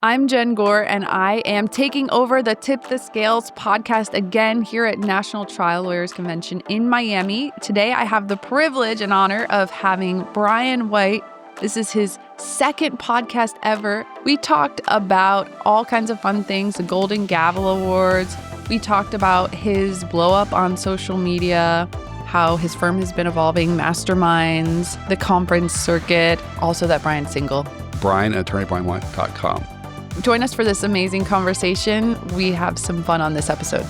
I'm Jen Gore, and I am taking over the Tip the Scales podcast again here at National Trial Lawyers Convention in Miami. Today, I have the privilege and honor of having Brian White. This is his second podcast ever. We talked about all kinds of fun things, the Golden Gavel Awards. We talked about his blow up on social media, how his firm has been evolving, masterminds, the conference circuit, also that Brian's single. Brian at attorneybrianwhite.com. Join us for this amazing conversation. We have some fun on this episode.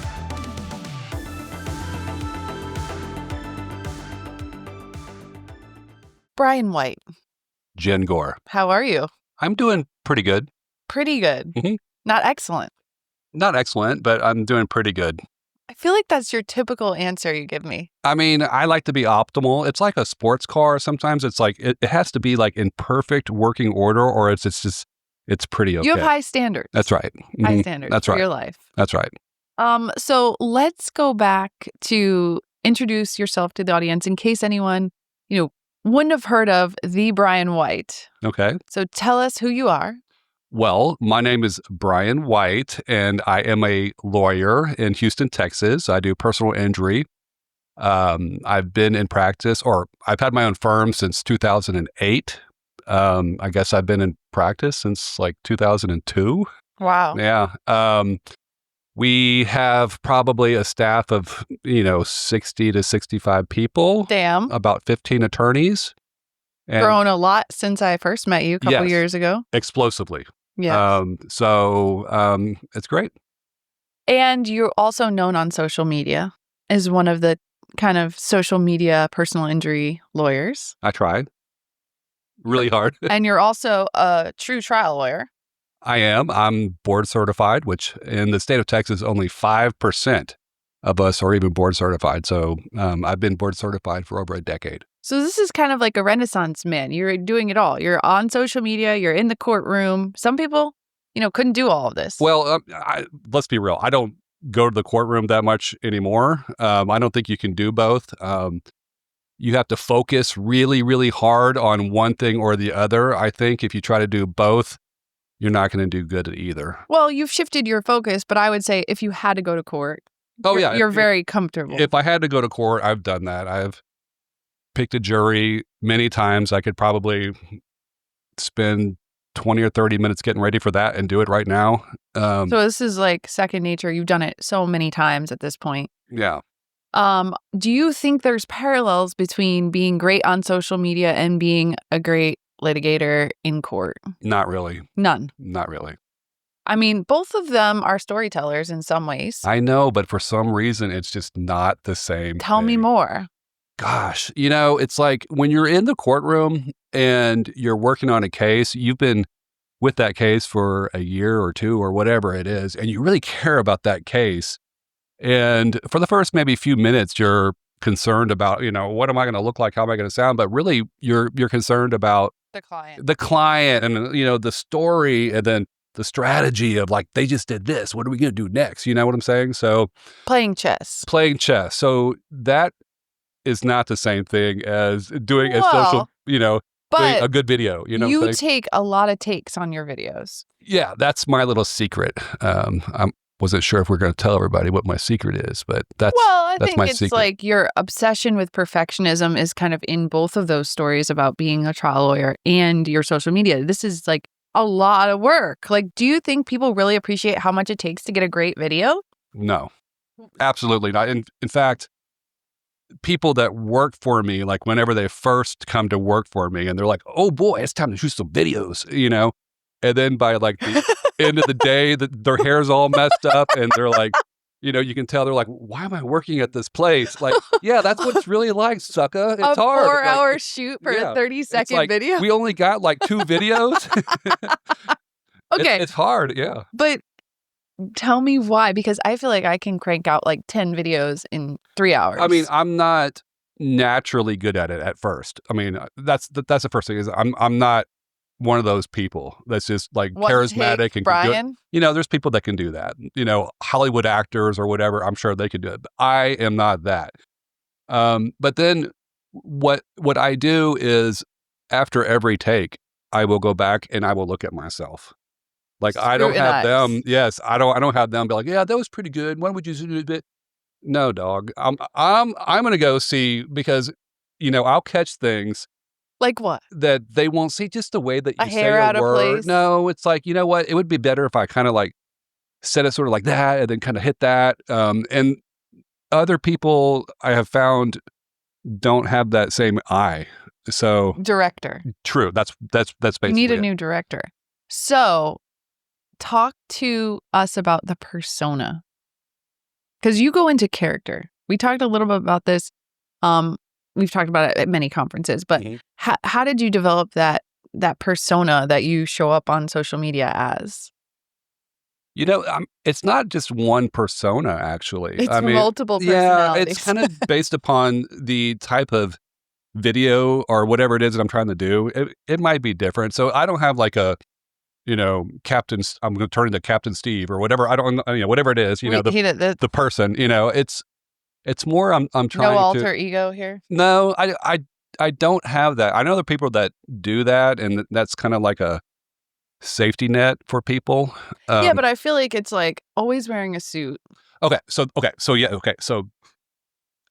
Brian White. Jen Gore. How are you? I'm doing pretty good. Pretty good. Mm-hmm. Not excellent. Not excellent, but I'm doing pretty good. I feel like that's your typical answer you give me. I mean, I like to be optimal. It's like a sports car. Sometimes it's like, it has to be like in perfect working order, or it's pretty okay. You have high standards. That's right. Mm-hmm. High standards That's for right. your life. That's right. So let's go back to introduce yourself to the audience in case anyone, wouldn't have heard of the Brian White. Okay. So tell us who you are. Well, my name is Brian White, and I am a lawyer in Houston, Texas. I do personal injury. I've been in practice, or I've had my own firm since 2008. I guess I've been in practice since like 2002. Wow. Yeah. We have probably a staff of, 60 to 65 people. Damn. About 15 attorneys. And Grown a lot since I first met you a couple years ago. Explosively. Yeah. It's great. And you're also known on social media as one of the kind of social media personal injury lawyers. I tried really hard. And you're also a true trial lawyer. I am. I'm board certified, which in the state of Texas, only 5% of us are even board certified. So I've been board certified for over a decade. So this is kind of like a Renaissance man. You're doing it all. You're on social media. You're in the courtroom. Some people, couldn't do all of this. Well, let's be real. I don't go to the courtroom that much anymore. I don't think you can do both. You have to focus really, really hard on one thing or the other. I think if you try to do both, you're not going to do good at either. Well, you've shifted your focus, but I would say if you had to go to court, you're very comfortable. If I had to go to court, I've done that. I've picked a jury many times. I could probably spend 20 or 30 minutes getting ready for that and do it right now. So this is like second nature. You've done it so many times at this point. Yeah. Do you think there's parallels between being great on social media and being a great litigator in court? Not really. None. Not really. I mean, both of them are storytellers in some ways. I know, but for some reason, it's just not the same. Tell me more. Gosh, it's like when you're in the courtroom and you're working on a case, you've been with that case for a year or two or whatever it is, and you really care about that case. And for the first maybe few minutes, you're concerned about, what am I going to look like? How am I going to sound? But really, you're concerned about the client and, the story, and then the strategy of like, they just did this. What are we going to do next? You know what I'm saying? So playing chess. So that is not the same thing as doing a social, doing a good video. You take a lot of takes on your videos. Yeah, that's my little secret. I wasn't sure if we're going to tell everybody what my secret is, but that's I think my it's secret. Like your obsession with perfectionism is kind of in both of those stories about being a trial lawyer and your social media. This is like a lot of work. Like, do you think people really appreciate how much it takes to get a great video? No, absolutely not. In fact, people that work for me, like whenever they first come to work for me and they're like, oh boy, it's time to shoot some videos, and then by like the end of the day, their hair's all messed up and they're like, you can tell they're like, why am I working at this place? Like, yeah, that's what it's really like, sucker. It's a hard. 4-hour shoot for a 30-second video? We only got like 2 videos. Okay. It's hard, yeah. But tell me why, because I feel like I can crank out like 10 videos in 3 hours. I mean, I'm not naturally good at it at first. I mean, that's the first thing is I'm not one of those people that's just like charismatic and Brian. There's people that can do that. Hollywood actors or whatever. I'm sure they can do it. But I am not that. But then what I do is after every take, I will go back and I will look at myself. Like, I don't have them. Scrutinize. Yes, I don't have them be like, yeah, that was pretty good. Why would you do a bit? No, dog. I'm gonna go see because, I'll catch things Like what? that they won't see. Just the way that A you say hair a out of word. place? No, it's like, you know what? It would be better if I kind of like said it sort of like that and then kind of hit that. And other people I have found don't have that same eye. So Director. true. That's You basically need a it. new director. So talk to us about the persona. Because you go into character. We talked a little bit about this. We've talked about it at many conferences, but Mhm. how did you develop that persona that you show up on social media as? It's not just one persona, actually. It's I mean, multiple yeah, it's personalities. kind of based upon the type of video or whatever it is that I'm trying to do. It might be different. So I don't have like a, I'm going to turn into Captain Steve or whatever. I don't, whatever it is, the person, it's more I'm No trying to, alter ego here. no, I don't have that. I know the people that do that, and that's kind of like a safety net for people. Yeah, but I feel like it's like always wearing a suit. So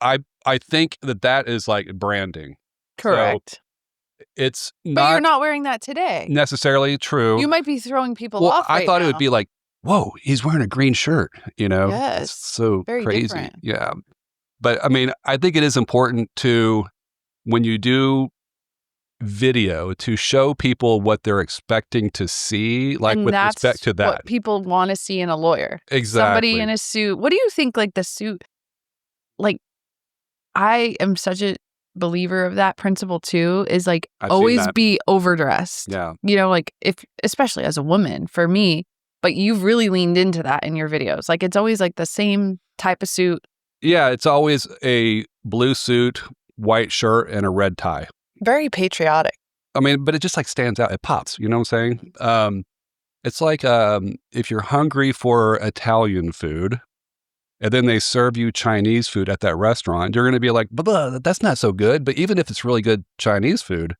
I think that is like branding. Correct. So it's But you're not not wearing that today. necessarily true. You might be throwing people Well, off I right thought it now. would be like, whoa, he's wearing a green shirt. It's Yes. so Very crazy. different. Yeah, but I mean, I think it is important to, when you do video, to show people what they're expecting to see, like And with that's respect to that. what people want to see in a lawyer. Exactly. Somebody in a suit. What do you think, like, the suit? Like, I am such a believer of that principle, too, is like I've seen always that. be overdressed. Yeah. Like especially as a woman, for me, but you've really leaned into that in your videos. Like, it's always like the same type of suit. Yeah, it's always a blue suit, white shirt, and a red tie. Very patriotic. I mean, but it just like stands out. It pops. You know what I'm saying? It's like if you're hungry for Italian food and then they serve you Chinese food at that restaurant, you're going to be like, blah, that's not so good. But even if it's really good Chinese food,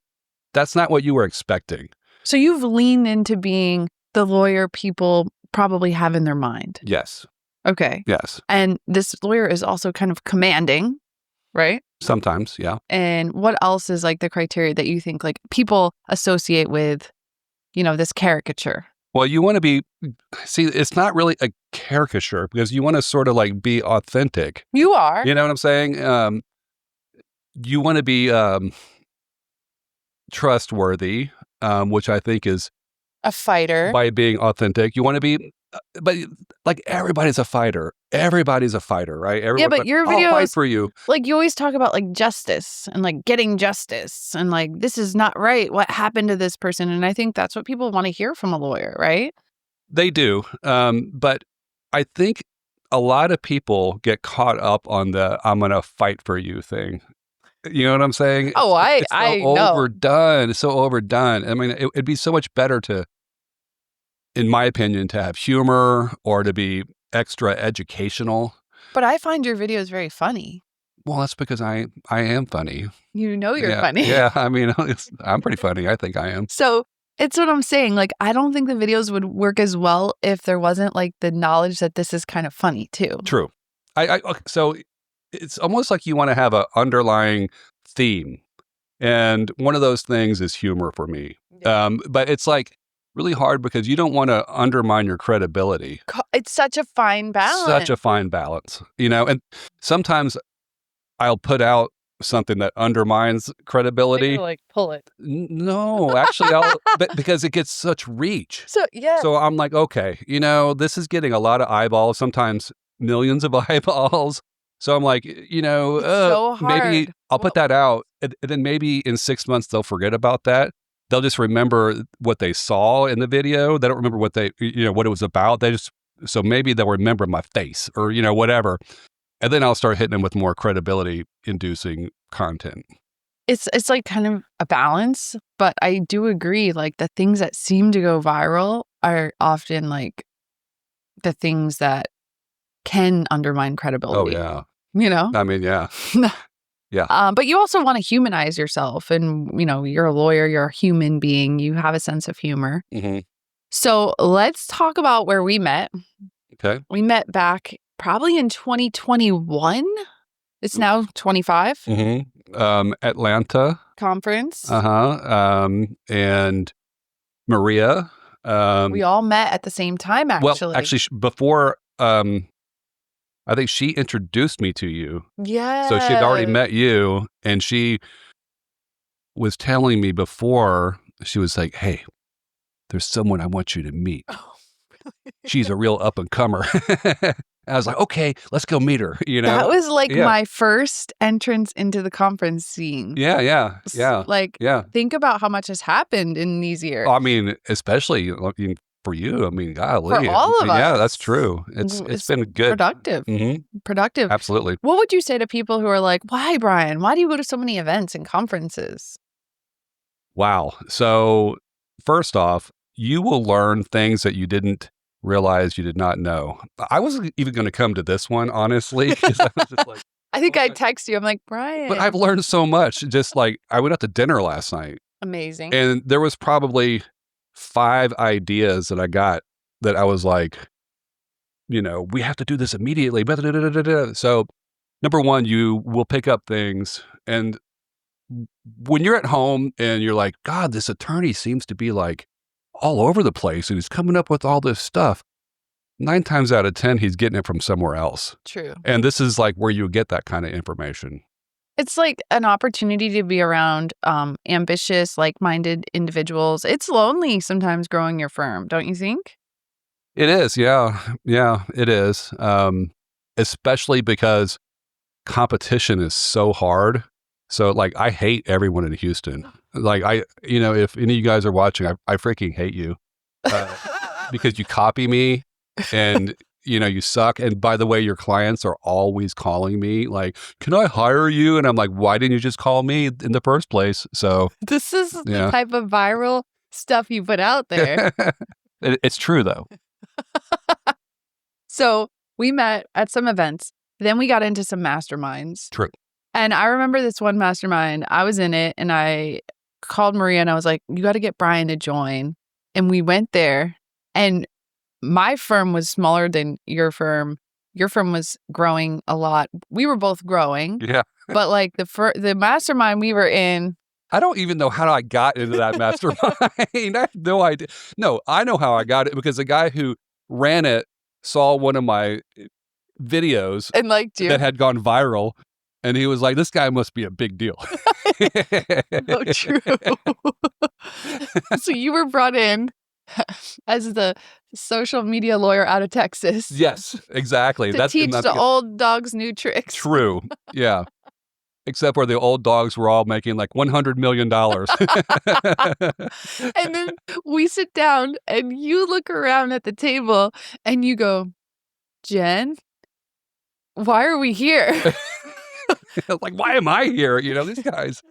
that's not what you were expecting. So you've leaned into being the lawyer people probably have in their mind. Yes. Okay. Yes. And this lawyer is also kind of commanding, right? Sometimes, yeah. And what else is like the criteria that you think like people associate with, this caricature? Well, you want to see, it's not really a caricature because you want to sort of like be authentic. You are. You know what I'm saying? You want to be trustworthy, which I think is a fighter. By being authentic. You want to be, but like everybody's a fighter. Everybody's a fighter, right? Yeah, but your I'll fight videos, for you. like you always talk about like justice and like getting justice and like this is not right. What happened to this person? And I think that's what people want to hear from a lawyer, right? They do. But I think a lot of people get caught up on the "I'm going to fight for you" thing. You know what I'm saying? Oh, It's so I know. overdone. It's so overdone. I mean, it'd be so much better to, in my opinion, to have humor or to be extra educational. But I find your videos very funny. Well, that's because I am funny. You're funny. Yeah, I mean, I'm pretty funny. I think I am. So it's what I'm saying. Like, I don't think the videos would work as well if there wasn't like the knowledge that this is kind of funny too. True. Okay, so it's almost like you want to have an underlying theme. And one of those things is humor for me. Yeah. But it's like really hard because you don't want to undermine your credibility. It's such a fine balance. Such a fine balance, and sometimes I'll put out something that undermines credibility. Maybe, like, pull it. No, actually, because it gets such reach. So, yeah. So I'm like, okay, this is getting a lot of eyeballs, sometimes millions of eyeballs. So I'm like, so hard. maybe I'll put that out, and then maybe in 6 months they'll forget about that. They'll just remember what they saw in the video. They don't remember what what it was about. So maybe they'll remember my face or, whatever. And then I'll start hitting them with more credibility inducing content. It's like kind of a balance, but I do agree, like the things that seem to go viral are often like the things that can undermine credibility. Oh, yeah. I mean, yeah. Yeah. But you also want to humanize yourself. And, you're a lawyer, you're a human being, you have a sense of humor. Mm-hmm. So let's talk about where we met. Okay. We met back probably in 2021. It's now 25 Atlanta. conference. And Maria. We all met at the same time, actually. Well, actually, before, I think she introduced me to you. Yeah. So she had already met you, and she was telling me before, she was like, hey, there's someone I want you to meet. Oh, really? She's a real up-and-comer. I was like, okay, let's go meet her, you know? That was like Yeah. my first entrance into the conference scene. Yeah. Think about how much has happened in these years. I mean, especially for you. I mean, golly. For all of us. Yeah, that's true. It's been good. Productive. Productive. Absolutely. What would you say to people who are like, why, Brian? Why do you go to so many events and conferences? Wow. So first off, you will learn things that you didn't realize you did not know. I wasn't even going to come to this one, honestly, because I was just like, I think I text you. I'm like, Brian. but I've learned so much. Just like I went out to dinner last night. Amazing. And there was probably 5 ideas that I got that I was like, we have to do this immediately. So number one, you will pick up things. And when you're at home and you're like, God, this attorney seems to be like all over the place and he's coming up with all this stuff. 9 times out of 10, he's getting it from somewhere else. True. And this is like where you get that kind of information. It's like an opportunity to be around ambitious, like-minded individuals. It's lonely sometimes growing your firm, don't you think? It is. Yeah. Yeah, it is. Especially because competition is so hard. So like, I hate everyone in Houston. Like if any of you guys are watching, I freaking hate you because you copy me and you suck. And by the way, your clients are always calling me like, can I hire you? And I'm like, why didn't you just call me in the first place? So this is the type of viral stuff you put out there. It's true though. So we met at some events. Then we got into some masterminds. True. And I remember this one mastermind, I was in it and I called Maria and I was like, you got to get Brian to join. And we went there and my firm was smaller than your firm. Your firm was growing a lot. We were both growing. Yeah. But like the mastermind we were in. I don't even know how I got into that mastermind. I have no idea. No, I know how I got it because the guy who ran it saw one of my videos and liked you. That had gone viral. And he was like, this guy must be a big deal. Oh, true. So you were brought in as the social media lawyer out of Texas. Yes, exactly. To teach the old dogs new tricks. True. Yeah. Except where the old dogs were all making like $100 million. And then we sit down and you look around at the table and you go, Jen, why are we here? Like, why am I here? These guys.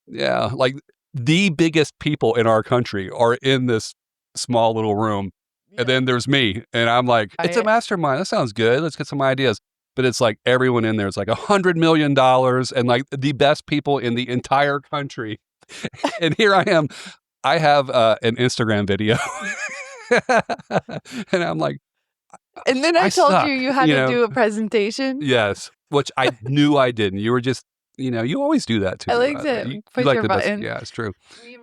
Yeah. Like the biggest people in our country are in this small little room. Yeah. And then there's me. And I'm like, it's a mastermind. That sounds good. Let's get some ideas. But it's like everyone in there is like $100 million and like the best people in the entire country. And here I am. I have an Instagram video. And I'm like, and then I told you had to do a presentation. Yes, which I knew I didn't. You were just, you always do that too. I like to push your button. Yeah, it's true.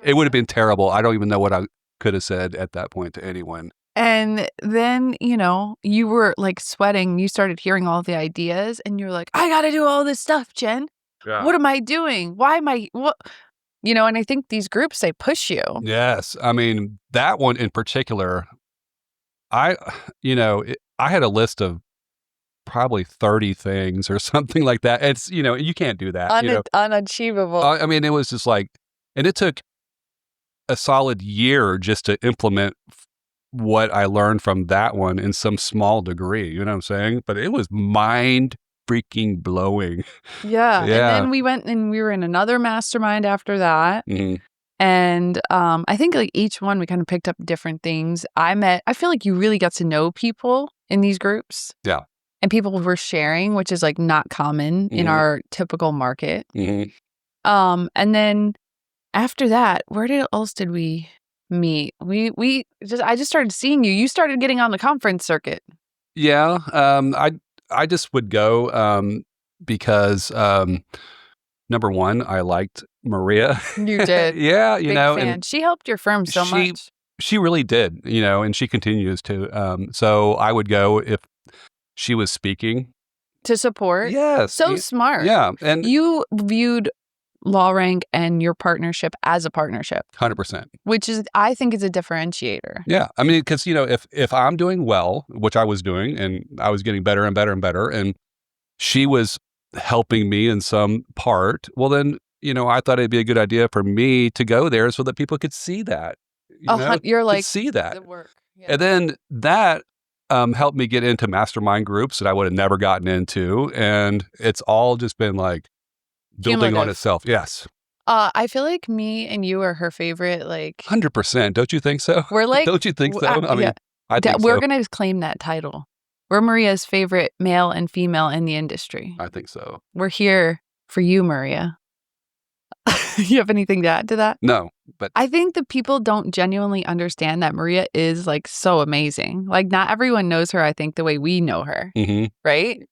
It would have been terrible. I don't even know what I could have said at that point to anyone. And then, you were like sweating. You started hearing all the ideas and you're like, I got to do all this stuff, Jen. Yeah. What am I doing? Why am I, what? And I think these groups, they push you. Yes. I mean, that one in particular, I had a list of probably 30 things or something like that. It's, you can't do that. Unachievable. I mean, it was just like, and it took a solid year just to implement what I learned from that one in some small degree. You know what I'm saying? But it was mind freaking blowing. Yeah. And then we went and we were in another mastermind after that. Mm-hmm. And I think like each one we kind of picked up different things. I feel like you really got to know people in these groups. Yeah. And people were sharing, which is like not common in our typical market. Mm-hmm. And then after that, where else did we meet? I just started seeing you. You started getting on the conference circuit. Yeah. I just would go because number one, I liked Maria. You did. Yeah, Big fan. and She helped your firm so much. she really did, and she continues to. So I would go if she was speaking. To support? Yes. So smart. Yeah, and You viewed LawRank and your partnership as a partnership, 100%. which is, I think, is a differentiator. Yeah, I mean, because if I'm doing well, which I was doing, and I was getting better and better and better, and she was helping me in some part, well, then I thought it'd be a good idea for me to go there so that people could see that. You're Could like see that, the work. Yeah. and then that helped me get into mastermind groups that I would have never gotten into, and it's all just been like building on Cumulative. itself. Yes. I feel like me and you are her favorite. Like 100%. Don't you think so? we're like, Don't you think so? I mean, yeah. I think We're so. gonna claim that title. We're Maria's favorite male and female in the industry. I think so. We're here for you, Maria. You have anything to add to that? No, but I think that people don't genuinely understand that Maria is like so amazing. Like not everyone knows her, I think, the way we know her, right?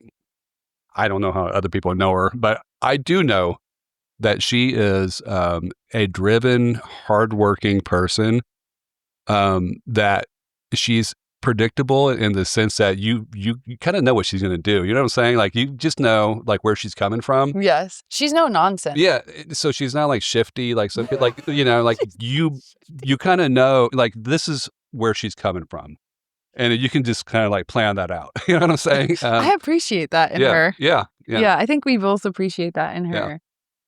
I don't know how other people know her, but I do know that she is a driven, hardworking person. That she's predictable in the sense that you kind of know what she's going to do. You know what I'm saying? Like you just know like where she's coming from. Yes. She's no nonsense. Yeah. So she's not like shifty, like some like like you kind of know like this is where she's coming from, and you can just kind of like plan that out. You know what I'm saying? I appreciate that in her. Yeah. Yeah, I think we both appreciate that in her. Yeah.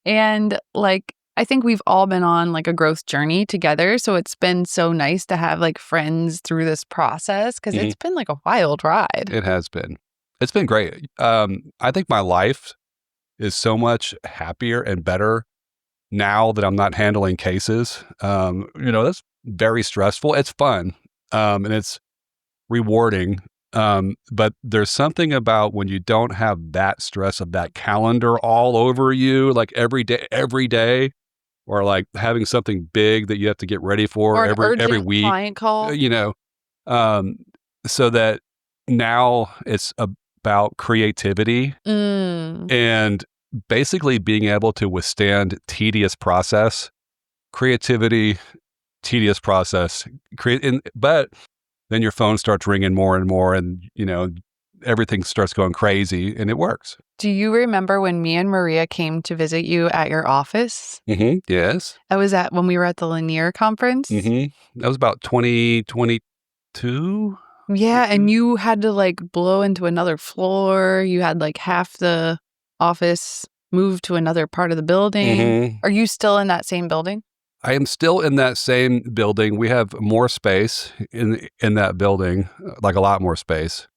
And like I think we've all been on like a growth journey together. So it's been so nice to have like friends through this process because it's been like a wild ride. It has been. It's been great. I think my life is so much happier and better now that I'm not handling cases. That's very stressful. It's fun. And it's rewarding. But there's something about when you don't have that stress of that calendar all over you, like every day, or like having something big that you have to get ready for Or an every urgent week, client call. so that now it's about creativity and basically being able to withstand tedious process, creativity, tedious process, but then your phone starts ringing more and more, and everything starts going crazy, and it works. Do you remember when me and Maria came to visit you at your office? Yes. That was when we were at the Lanier conference. That was about 2022. Yeah, and you had to like blow into another floor. You had like half the office moved to another part of the building. Are you still in that same building? I am still in that same building. We have more space in that building, like a lot more space.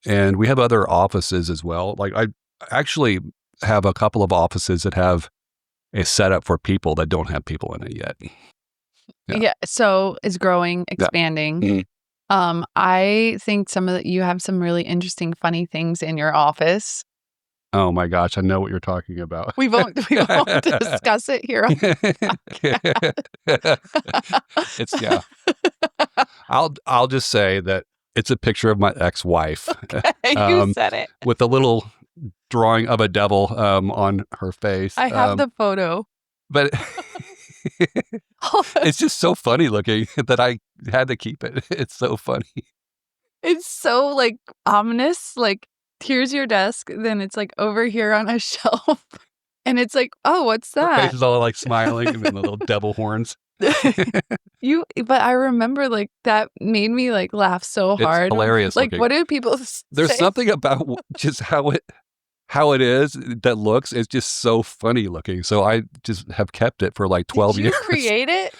And we have other offices as well. Like I actually have a couple of offices that have a setup for people that don't have people in it yet. Yeah. So it's growing, expanding. Yeah. I think you have some really interesting, funny things in your office. Oh my gosh, I know what you're talking about. We won't discuss it here. I'll just say that it's a picture of my ex-wife. Okay, you said it. With a little drawing of a devil on her face. I have the photo. But it's just so funny looking that I had to keep it. It's so funny. It's so like ominous, like here's your desk, then it's like over here on a shelf. And it's like, oh, what's that? Her face is all like smiling and then the little devil horns. But I remember like that made me like laugh so hard. It's hilarious. Like, looking. what do people say? There's something about just how it is that looks. It's just so funny looking. So I just have kept it for like 12 years. Did you create it?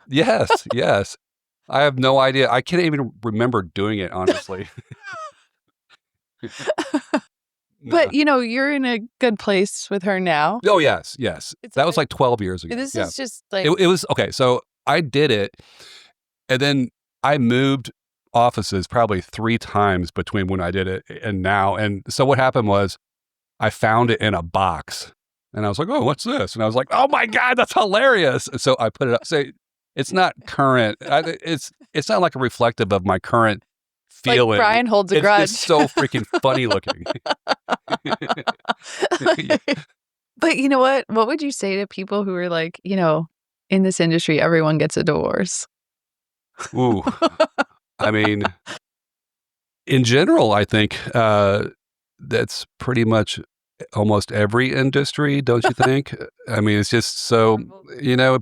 Yes. I have no idea. I can't even remember doing it, honestly. But you're in a good place with her now. Oh, yes. That was like 12 years ago. This is just like... It was, okay, so I did it, and then I moved offices probably 3 times between when I did it and now. And so what happened was I found it in a box, and I was like, oh, what's this? And I was like, oh my God, that's hilarious. So I put it up. So It's not current. It's not like a reflective of my current feeling. Like Brian holds a grudge. It's so freaking funny looking. But you know what? What would you say to people who are like, in this industry, everyone gets a divorce? Ooh, I mean, in general, I think that's pretty much almost every industry, don't you think? I mean, it's just so,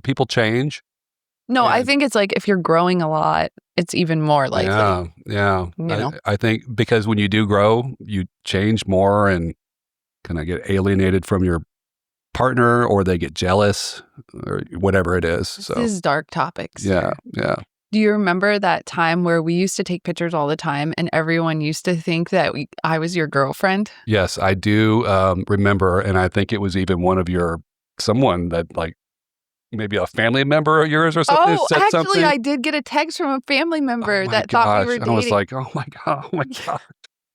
people change. No, I think it's like if you're growing a lot, it's even more likely. Yeah. I think because when you do grow, you change more and kind of get alienated from your partner, or they get jealous, or whatever it is. This is dark topics. Yeah. Do you remember that time where we used to take pictures all the time and everyone used to think that I was your girlfriend? Yes, I do remember. And I think it was even someone that like maybe a family member of yours or something said actually, something. I did get a text from a family member that thought we were dating. I was like, oh my God.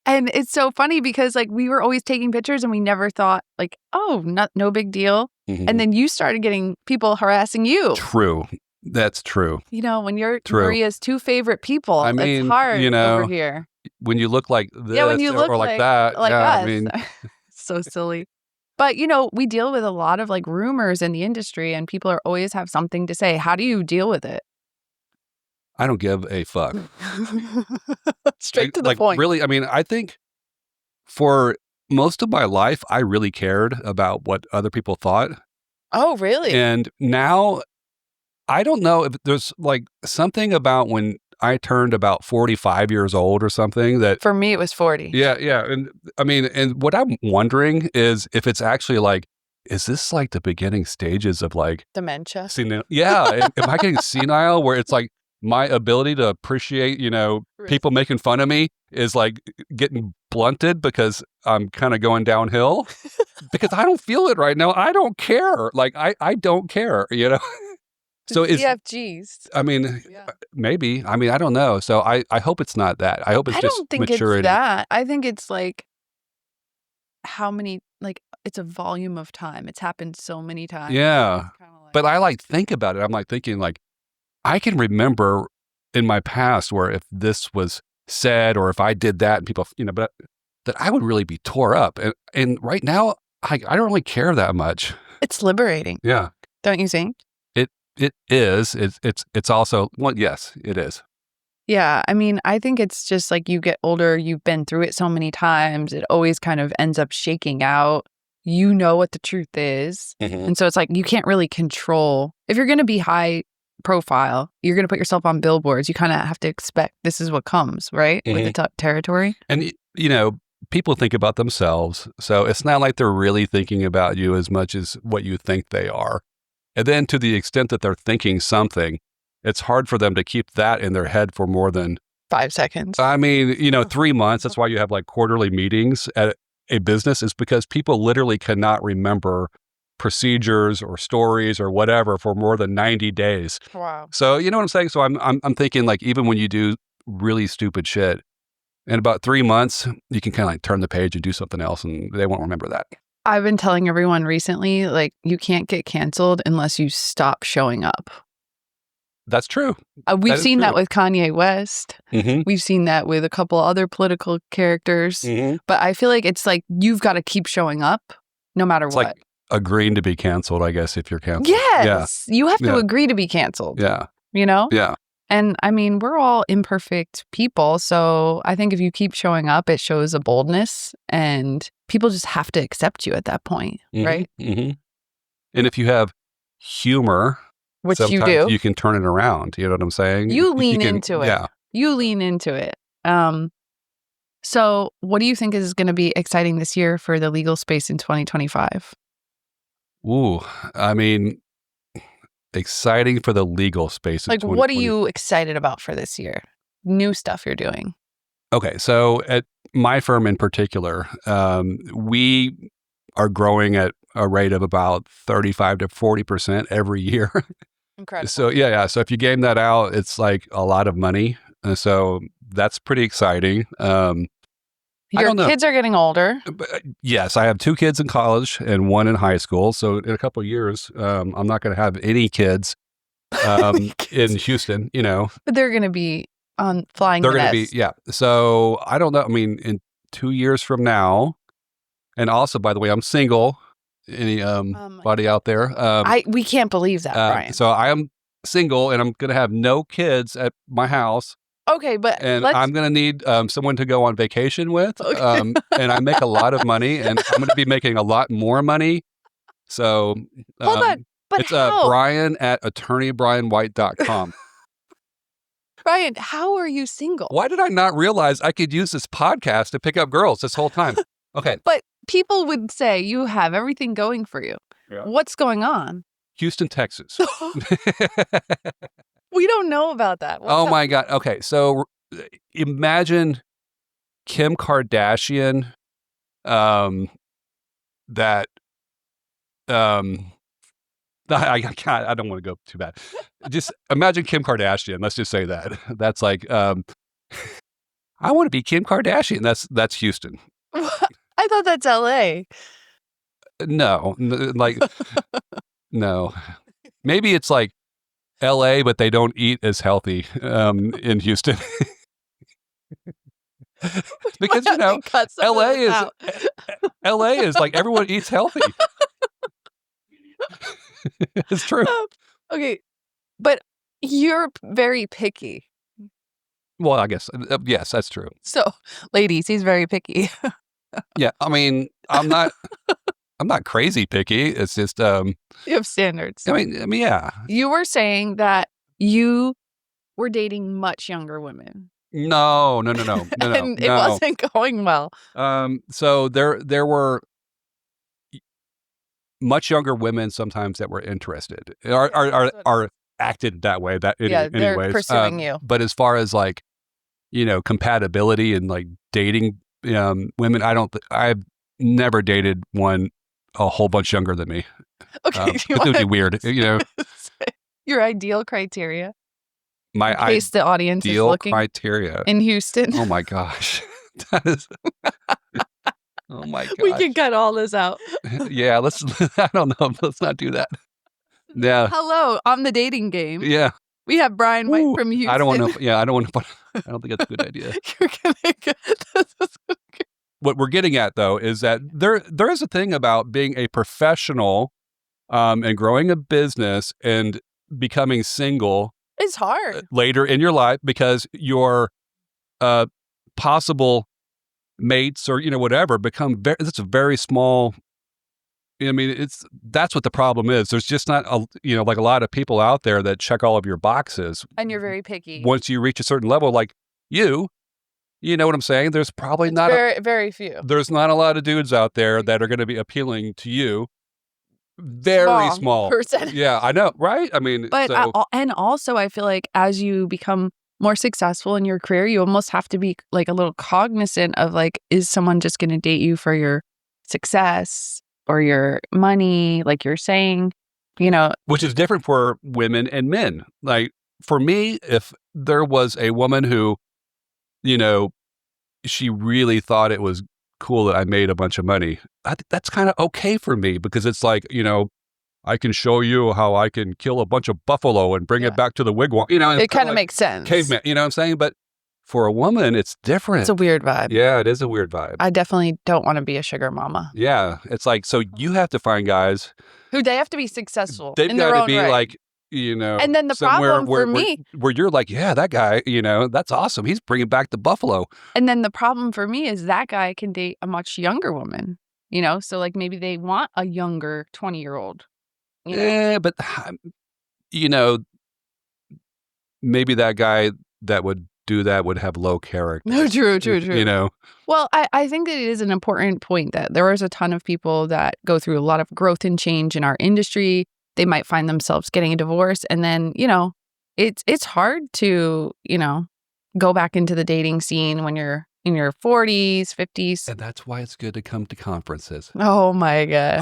And it's so funny because like we were always taking pictures and we never thought like, oh, no big deal. Mm-hmm. And then you started getting people harassing you. True. That's true. When you're Maria's two favorite people, it's hard over here. When you look like this when you look or like that. Like us. I mean, so silly. But, we deal with a lot of like rumors in the industry and people always have something to say. How do you deal with it? I don't give a fuck. Straight to the point. Really, I mean, I think for most of my life, I really cared about what other people thought. Oh, really? And now, I don't know if there's like something about when I turned about 45 years old or something that... For me, it was 40. Yeah. And I mean, and what I'm wondering is if it's actually like, is this like the beginning stages of like... Dementia? Yeah. Am I getting senile where it's like, my ability to appreciate, people making fun of me is like getting blunted because I'm kind of going downhill because I don't feel it right now. I don't care. Like, I don't care, So it's CFGs. I mean, maybe. I mean, I don't know. So I hope it's not that. I hope it's just maturity. I don't think it's that. I think it's like how many, like it's a volume of time. It's happened so many times. Yeah. But I like think about it. I'm like thinking like, I can remember in my past where if this was said or if I did that and people, but that I would really be tore up. And right now, I don't really care that much. It's liberating. Yeah. Don't you think? It is. It's also, well, yes, it is. Yeah. I mean, I think it's just like you get older, you've been through it so many times, it always kind of ends up shaking out. You know what the truth is. Mm-hmm. And so it's like you can't really control. If you're going to be high profile, you're going to put yourself on billboards, you kind of have to expect this is what comes, right? Mm-hmm. With the territory. And, people think about themselves. So it's not like they're really thinking about you as much as what you think they are. And then to the extent that they're thinking something, it's hard for them to keep that in their head for more than 5 seconds. I mean, 3 months. That's why you have like quarterly meetings at a business, is because people literally cannot remember procedures or stories or whatever for more than 90 days. Wow. So you know what I'm saying? So I'm thinking like even when you do really stupid shit, in about 3 months, you can kind of like turn the page and do something else and they won't remember that. I've been telling everyone recently, like, you can't get canceled unless you stop showing up. That's true. We've seen that with Kanye West. Mm-hmm. We've seen that with a couple other political characters. Mm-hmm. But I feel like it's like you've got to keep showing up no matter what. Like agreeing to be canceled, I guess, if you're canceled. Yes. Yeah. You have to agree to be canceled. Yeah. Yeah. And I mean, we're all imperfect people. So I think if you keep showing up, it shows a boldness and people just have to accept you at that point, right? Mm-hmm. And if you have humor, which you do, you can turn it around. You know what I'm saying? You lean into it. Yeah. You lean into it. So what do you think is going to be exciting this year for the legal space in 2025? Ooh, I mean, exciting for the legal space. Like, what are you excited about for this year? New stuff you're doing. Okay. So at my firm in particular, we are growing at a rate of about 35 to 40% every year. Incredible. So yeah. So if you game that out, it's like a lot of money. So that's pretty exciting. Your kids are getting older. Yes, I have 2 kids in college and 1 in high school. So in a couple of years, I'm not going to have any kids. in Houston, you know. But they're going to be on flying They're the going to be, nest. yeah. So I don't know. I mean, in 2 years from now, and also, by the way, I'm single. Any body out there? We can't believe that, Brian. So I am single, and I'm going to have no kids at my house. Okay, but And I'm going to need someone to go on vacation with. Okay. And I make a lot of money, and I'm going to be making a lot more money. So Hold on, but it's how? Brian at attorneybrianwhite.com. Brian, how are you single? Why did I not realize I could use this podcast to pick up girls this whole time? Okay. But people would say you have everything going for you. Yeah. What's going on? Houston, Texas. We don't know about that. Oh my God. Okay. So imagine Kim Kardashian, that, I don't want to go too bad. Just imagine Kim Kardashian. Let's just say that. That's like, I want to be Kim Kardashian. That's Houston. I thought that's LA. No, no. Maybe it's like LA, but they don't eat as healthy in Houston. Because, you know, LA is like everyone eats healthy. It's true. Okay, but you're very picky. Well, I guess, yes, that's true. So, ladies, he's very picky. Yeah, I mean, I'm not crazy picky. It's just, you have standards. I mean, yeah. You were saying that you were dating much younger women. No. And it wasn't going well. So there were much younger women sometimes that were interested, are acted that way. They're pursuing you. But as far as like, you know, compatibility and like dating women, I've never dated one a whole bunch younger than me. Okay, it would be weird, you know. Your ideal criteria. My in case the audience is looking criteria in Houston. Oh my gosh, that is. Oh my gosh. We can cut all this out. Yeah, I don't know. Let's not do that. Yeah. Hello, on the dating game. Yeah. We have Brian White from Houston. I don't want to. Yeah, I don't want to. I don't think that's a good idea. You're gonna get this. What we're getting at, though, is that there is a thing about being a professional, and growing a business and becoming single. It's hard later in your life because your possible mates or, you know, whatever become it's a very small. I mean, that's what the problem is. There's just not like a lot of people out there that check all of your boxes. And you're very picky. Once you reach a certain level, like you know what I'm saying? There's probably very few. There's not a lot of dudes out there that are going to be appealing to you. Very small percentage. Yeah, I know, right? I mean, but and also I feel like as you become more successful in your career, you almost have to be like a little cognizant of like, is someone just going to date you for your success or your money, like you're saying, you know? Which is different for women and men. Like for me, if there was a woman who, you know, she really thought it was cool that I made a bunch of money, that's kind of okay for me because it's like, you know, I can show you how I can kill a bunch of buffalo and bring it back to the wigwam. You know, it kind of makes sense. Caveman, you know what I'm saying? But for a woman, it's different. It's a weird vibe. Yeah, it is a weird vibe. I definitely don't want to be a sugar mama. Yeah, it's like, so you have to find guys who they have to be successful. They've got to be like, you know, and then the problem for me, where you're like, yeah, that guy, you know, that's awesome. He's bringing back the buffalo. And then the problem for me is that guy can date a much younger woman, you know, so like maybe they want a younger 20-year-old. You know? Yeah, but you know, maybe that guy that would do that would have low character. No, true. You know? Well, I think that it is an important point that there is a ton of people that go through a lot of growth and change in our industry. They might find themselves getting a divorce. And then, you know, it's hard to, you know, go back into the dating scene when you're in your 40s, 50s. And that's why it's good to come to conferences. Oh, my God.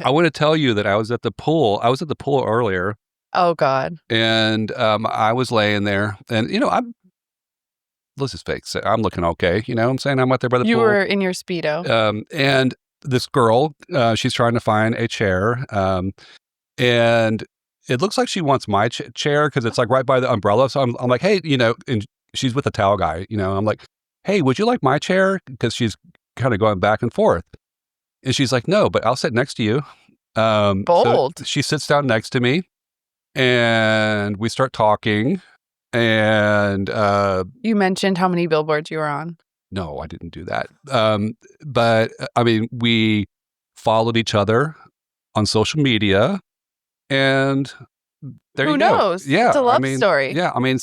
I want to tell you that I was at the pool. I was at the pool earlier. Oh, God. And I was laying there. And, you know, let's just face it, I'm looking okay. You know what I'm saying? I'm out there by the pool. You were in your Speedo. And this girl, she's trying to find a chair. And it looks like she wants my chair because it's like right by the umbrella. So I'm like, hey, and she's with a towel guy, I'm like, hey, would you like my chair? Because she's kind of going back and forth. And she's like, no, but I'll sit next to you. Bold. So she sits down next to me and we start talking. And you mentioned how many billboards you were on. No, I didn't do that. But I mean, we followed each other on social media, and there Who you go. knows? Yeah, It's a love story. Yeah, I mean,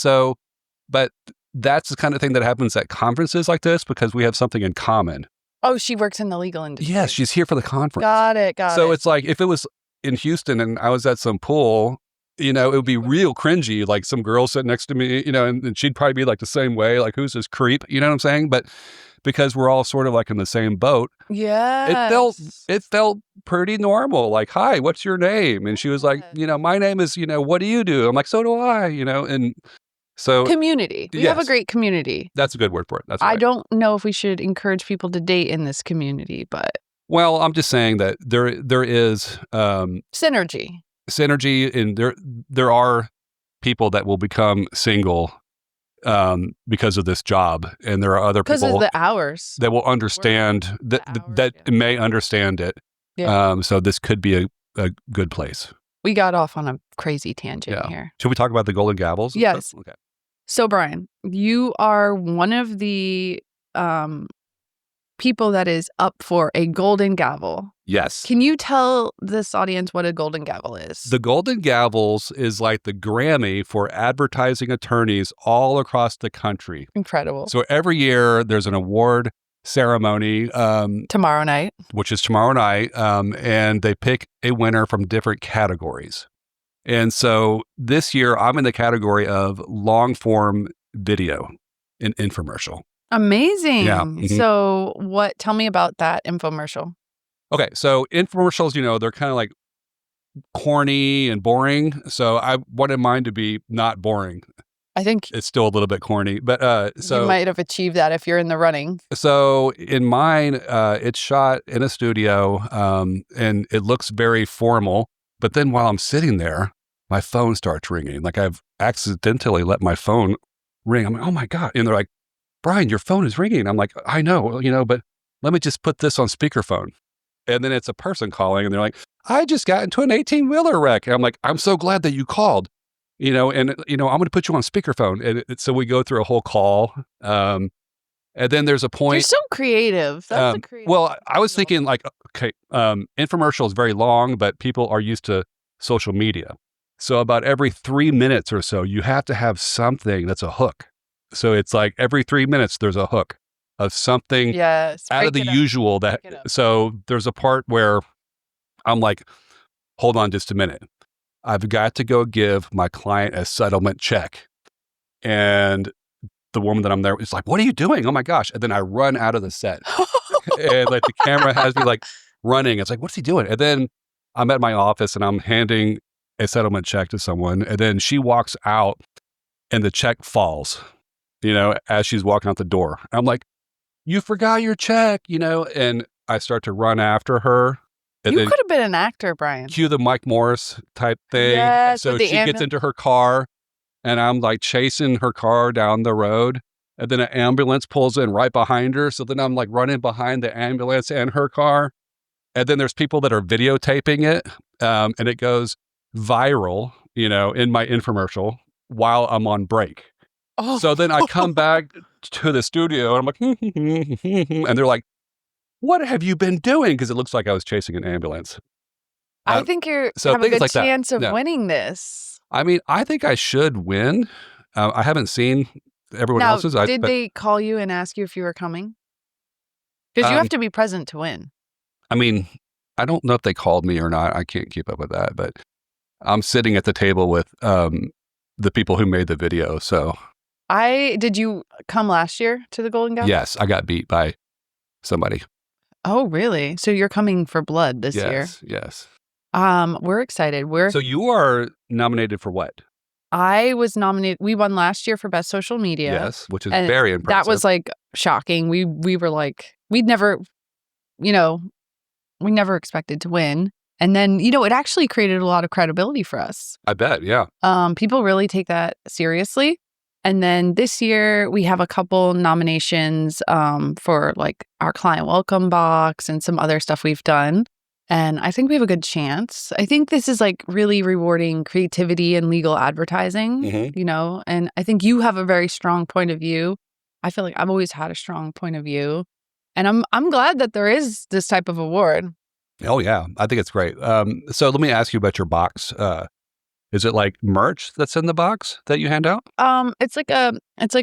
but that's the kind of thing that happens at conferences like this because we have something in common. Oh, she works in the legal industry. Yes, she's here for the conference. Got it. So it's like if it was in Houston and I was at some pool, it would be real cringy, like some girl sitting next to me, and she'd probably be like the same way, like, who's this creep? You know what I'm saying? But because we're all sort of like in the same boat, it felt pretty normal. Like, hi, what's your name? And she was like, my name is, what do you do? I'm like, so do I, and so community. We have a great community. That's a good word for it. That's right. I don't know if we should encourage people to date in this community, but well, I'm just saying that there is synergy, and there are people that will become single because of this job, and there are other people because of the hours that will understand that may understand it. Yeah. So this could be a good place. We got off on a crazy tangent here. Should we talk about the golden gavels? Yes. Okay. So Brian, you are one of the people that is up for a golden gavel. Yes. Can you tell this audience what a golden gavel is? The golden gavels is like the Grammy for advertising attorneys all across the country. Incredible. So every year there's an award ceremony. Tomorrow night. Which is tomorrow night. And they pick a winner from different categories. And so this year I'm in the category of long form video and infomercial. Amazing. Yeah. Mm-hmm. So tell me about that infomercial. Okay. So infomercials, they're kind of like corny and boring. So I wanted mine to be not boring. I think it's still a little bit corny, but so you might have achieved that if you're in the running. So in mine, it's shot in a studio, and it looks very formal. But then while I'm sitting there, my phone starts ringing. Like I've accidentally let my phone ring. I'm like, oh my God. And they're like, Brian, your phone is ringing. I'm like, I know, but let me just put this on speakerphone. And then it's a person calling and they're like, I just got into an 18-wheeler wreck. And I'm like, I'm so glad that you called, and, I'm going to put you on speakerphone. And so we go through a whole call. And then there's a point. You're so creative. That's a creative. Well, I was thinking like, okay, infomercial is very long, but people are used to social media. So about every 3 minutes or so, you have to have something that's a hook. So it's like every 3 minutes, there's a hook of something out of the usual. So there's a part where I'm like, hold on just a minute. I've got to go give my client a settlement check. And the woman that I'm there is like, what are you doing? Oh my gosh. And then I run out of the set. And like the camera has me like running. It's like, what's he doing? And then I'm at my office and I'm handing a settlement check to someone. And then she walks out and the check falls, as she's walking out the door. I'm like, you forgot your check, and I start to run after her. And you could have been an actor, Brian. Cue the Mike Morris type thing. Yes, so she gets into her car and I'm like chasing her car down the road. And then an ambulance pulls in right behind her. So then I'm like running behind the ambulance and her car. And then there's people that are videotaping it. And it goes viral, in my infomercial while I'm on break. Oh. So then I come back to the studio and I'm like, and they're like, what have you been doing? Because it looks like I was chasing an ambulance. I think you have a good chance of winning this. I mean, I think I should win. I haven't seen everyone else's. Did they call you and ask you if you were coming? Because you have to be present to win. I mean, I don't know if they called me or not. I can't keep up with that. But I'm sitting at the table with the people who made the video. So did you come last year to the Golden Gavel? Yes, I got beat by somebody. Oh, really? So you're coming for blood this year? Yes. We're excited. So you are nominated for what? I was nominated. We won last year for Best Social Media. Yes, which is very impressive. That was like shocking. We were like, we never expected to win. And then, it actually created a lot of credibility for us. I bet, yeah. People really take that seriously. And then this year we have a couple nominations for like our client welcome box and some other stuff we've done. And I think we have a good chance. I think this is like really rewarding creativity and legal advertising, and I think you have a very strong point of view. I feel like I've always had a strong point of view. And I'm glad that there is this type of award. Oh, yeah. I think it's great. So let me ask you about your box. Is it like merch that's in the box that you hand out? It's like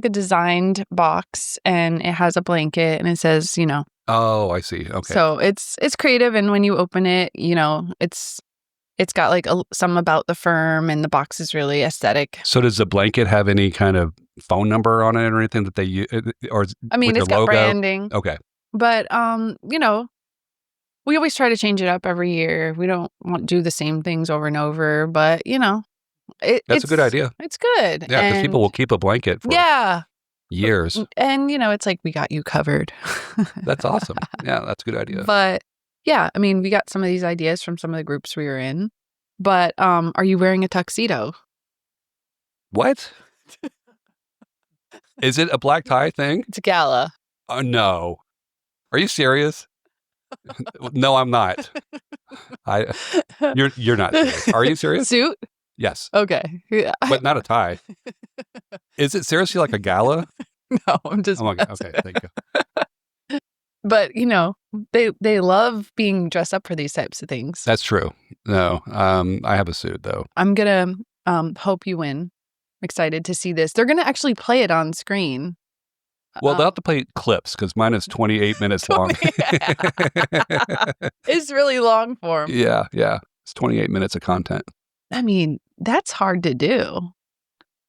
a designed box, and it has a blanket, and it says, Oh, I see. Okay. So it's creative, and when you open it, it's got like some about the firm, and the box is really aesthetic. So does the blanket have any kind of phone number on it or anything that they use, or I mean, with it's your got logo? branding. Okay. But we always try to change it up every year. We don't want to do the same things over and over, but That's a good idea. It's good. Yeah, because people will keep a blanket for years. And it's like we got you covered. That's awesome. Yeah, that's a good idea. But yeah, I mean, we got some of these ideas from some of the groups we were in. But are you wearing a tuxedo? What? Is it a black tie thing? It's a gala. Oh, no. Are you serious? No, I'm not. You're not serious. Are you serious? Suit? Yes. Okay. But not a tie. Is it seriously like a gala? No, I'm just okay, thank you. But, they love being dressed up for these types of things. That's true. No, I have a suit, though. I'm going to hope you win. Excited to see this. They're going to actually play it on screen. Well, they'll have to play clips because mine is 28 minutes long. It's really long form. Yeah. It's 28 minutes of content. I mean, that's hard to do.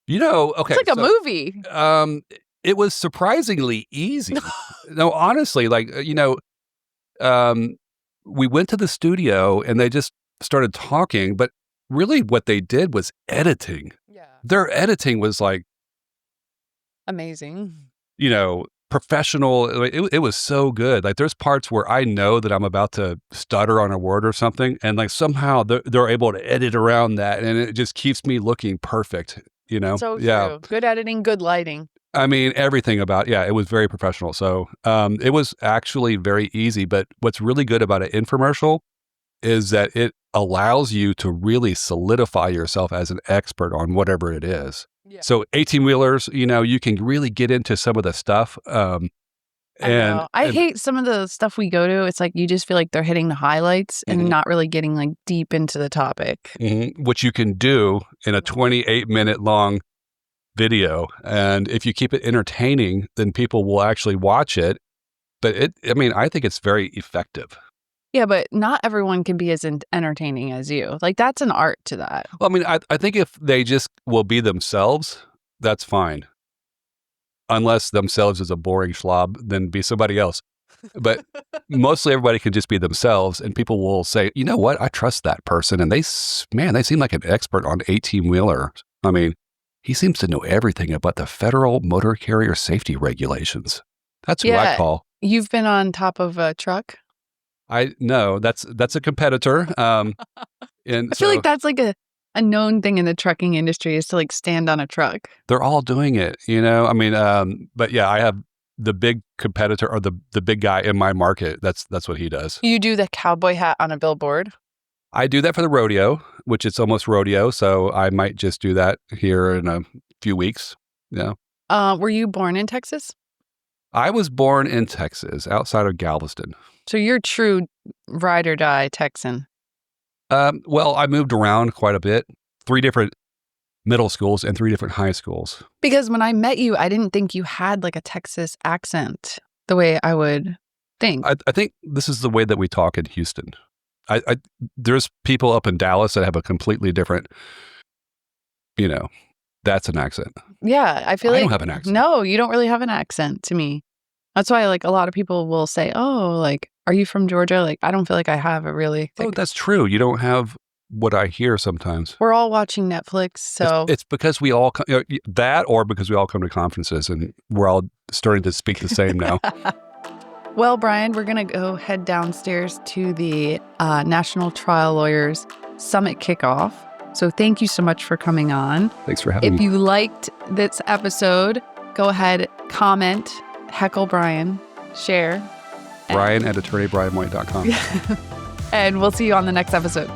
Okay. It's like a movie. It was surprisingly easy. No, honestly, we went to the studio and they just started talking, but really what they did was editing. Yeah. Their editing was like amazing. Professional. It was so good. Like there's parts where I know that I'm about to stutter on a word or something, and like somehow they're able to edit around that, and it just keeps me looking perfect. So true. Good editing, good lighting. I mean, everything about it was very professional. So it was actually very easy. But what's really good about an infomercial is that it allows you to really solidify yourself as an expert on whatever it is. Yeah. So 18-wheelers, you can really get into some of the stuff. I hate some of the stuff we go to. It's like you just feel like they're hitting the highlights and not really getting like deep into the topic. Which you can do in a 28-minute long video. And if you keep it entertaining, then people will actually watch it. But I think it's very effective. Yeah, but not everyone can be as entertaining as you. Like, that's an art to that. Well, I think if they just will be themselves, that's fine. Unless themselves is a boring slob, then be somebody else. But mostly everybody can just be themselves, and people will say, you know what, I trust that person. And they seem like an expert on 18-wheeler. He seems to know everything about the federal motor carrier safety regulations. That's who I call. You've been on top of a truck? No, that's a competitor. And I feel like that's like a known thing in the trucking industry is to like stand on a truck. They're all doing it, but yeah, I have the big competitor or the big guy in my market. That's what he does. You do the cowboy hat on a billboard? I do that for the rodeo, which it's almost rodeo. So I might just do that here in a few weeks. Yeah. Were you born in Texas? I was born in Texas, outside of Galveston. So you're a true ride or die Texan. Well, I moved around quite a bit. 3 different middle schools and 3 different high schools. Because when I met you, I didn't think you had like a Texas accent the way I would think. I think this is the way that we talk in Houston. There's people up in Dallas that have a completely different, that's an accent. Yeah, I feel I don't have an accent. No, you don't really have an accent to me. That's why like a lot of people will say, oh, like, are you from Georgia? Like, I don't feel like I have a really thick... Oh, that's true. You don't have what I hear sometimes. We're all watching Netflix, so... It's because we all... that or because we all come to conferences and we're all starting to speak the same now. Well, Brian, we're going to go head downstairs to the National Trial Lawyers Summit kickoff. So thank you so much for coming on. Thanks for having If me. you liked this episode, go ahead, comment, heckle Brian, share. Brian at attorneybrianmoy.com. And we'll see you on the next episode.